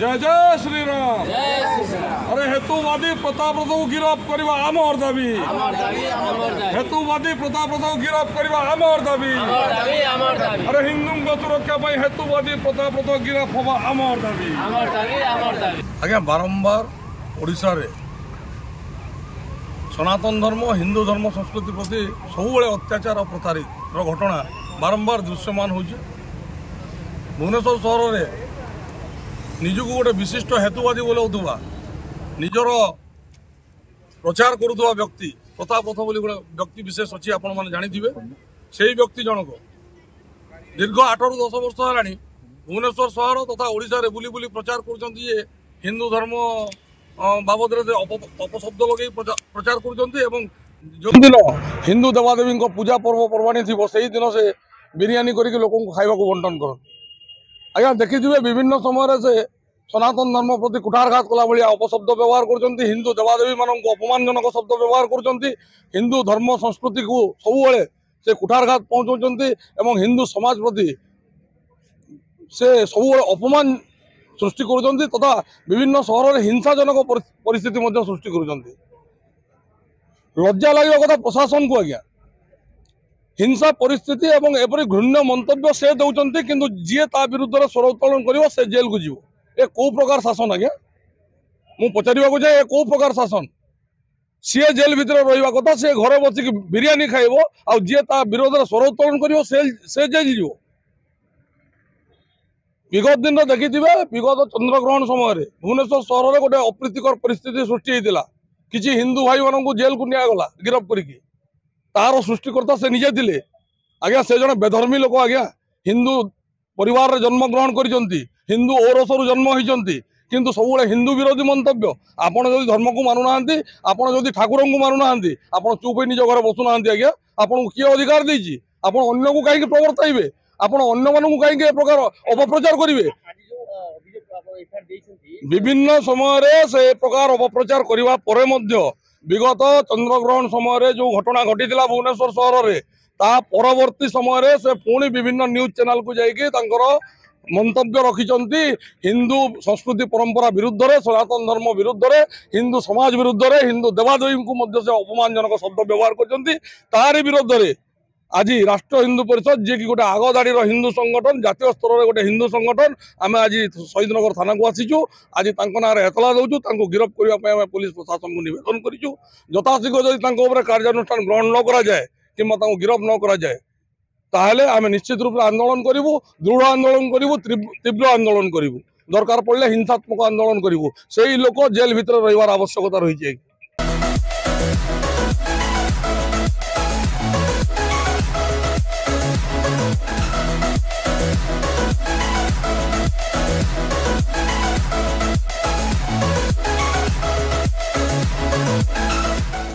जय जय श्री राम। अरे हेतुवादी प्रतापरथ को गिरफ्त करवा आमर दाबी। हेतुवादी प्रतापरथ को गिरफ्त करवा आमर दाबी। अरे हिंदू सुरक्षा हेतुवादी प्रतापरथ गिरफ्त हवा आमर दाबी। आज्ञा बारंबार ओडिशा रे सनातन धर्म हिंदू धर्म संस्कृति प्रति सब अत्याचार और प्रतारित घटना बारंबार दृश्यमान हो भुवनेश्वर सहर में निजक गोटे विशिष्ट हेतुवादी बोलाऊा निजर प्रचार करुवा व्यक्ति प्रतापरथ बोली गोटे व्यक्ति विशेष अच्छी आपण मैंने जानी से व्यक्ति जनक दीर्घ 8 ରୁ 10 वर्ष है भुवनेश्वर सहर तथा ओडिशा रे बुली बुली प्रचार कर हिंदू धर्म बाबद अपशब्द लगे प्रचार कर जो दिन हिंदू देवादेवी पूजा पर्व पर्वाणी थी से दिन से बिरियानी करके लोक खावा बंटन कर आज्ञा देखिए विभिन्न समय से सनातन धर्म प्रति कुठारघात कला भाया अपशब्द व्यवहार कर हिंदू देवादेवी मान अपमानजनक शब्द व्यवहार कर हिंदू धर्म संस्कृति को सब से कुठारघात पहुँचाऊँ हिंदू समाज प्रति से सब अपमान सृष्टि कर तथा विभिन्न सहर में हिंसाजनक परिस्थिति सृष्टि कर लज्जा लगे कथा प्रशासन को आज्ञा हिंसा परिस्थिति एवं एपरी घृण्य मंतव्य से दौरान किंतु जी ता विरुद्ध स्वर उत्तोलन कर से जेल को जीव ए कौ प्रकार शासन आज्ञा मु पचार जाए कौ प्रकार शासन सी जेल भितर रहा कथा सी घर बसिक बिरियानी खाइब आ जी ता विरोध में स्वर उत्तोलन कर से जेल जीव विगत दिन देखिए विगत चंद्रग्रहण समय भुवनेश्वर सहर में गोटे अप्रीतिकर परिस्थिति सृष्टि होता किसी हिंदू भाई मान जेल को निगला गिरफ्त करके तार सृष्टिकर्ता से निजे थे आज्ञा से जन बेधर्मी लोक आज्ञा हिंदू परिवार जन्म ग्रहण कर हिंदू औरसरू जन्म होती किंतु सब हिंदू विरोधी मंतव्य आपड़ जब धर्म को मानुना आपड़ जब ठाकुर को मानुना आपड़ चुप निज घर बसुना आज्ञा आपको किए अधिकार देती आपड़ अन्न को कहीं प्रवर्ताइबे आपड़ अन्न मान कहीं प्रकार अपप्रचार करेंगे विभिन्न समय से प्रकार अपप्रचार करने पर विगत चंद्रग्रहण समय जो घटना घटी भुवनेश्वर सहर में ता परवर्ती समय से पुणी विभिन्न न्यूज चैनल को जाकर मंतव्य रखिंट हिंदू संस्कृति परंपरा विरुद्ध रे सनातन धर्म विरुद्ध रे हिंदू समाज विरुद्ध रे हिंदू देवादेवी को मध्य से अपमानजनक शब्द व्यवहार कर विरुद्ध रे आज राष्ट्र हिंदू परिषद जी की गोटे आगदाड़ी हिंदू संगठन जातीय स्तर में गोटे हिंदू संगठन आम आज शहीदनगर थाना को आसीचु आज ना एतला दौचु गिरफ्त करने पुलिस प्रशासन को नवेदन करूँ यथाशीघ्र जब कार्यानुष्ठान ग्रहण न करा जाए कि गिरफ्त न करा जाए ताहले आम निश्चित रूप से आंदोलन करूँ दृढ़ आंदोलन करूँ तीव्र आंदोलन करूँ दरकार पड़े हिंसात्मक आंदोलन करूँ से लोक जेल भितर रही आवश्यकता रही है।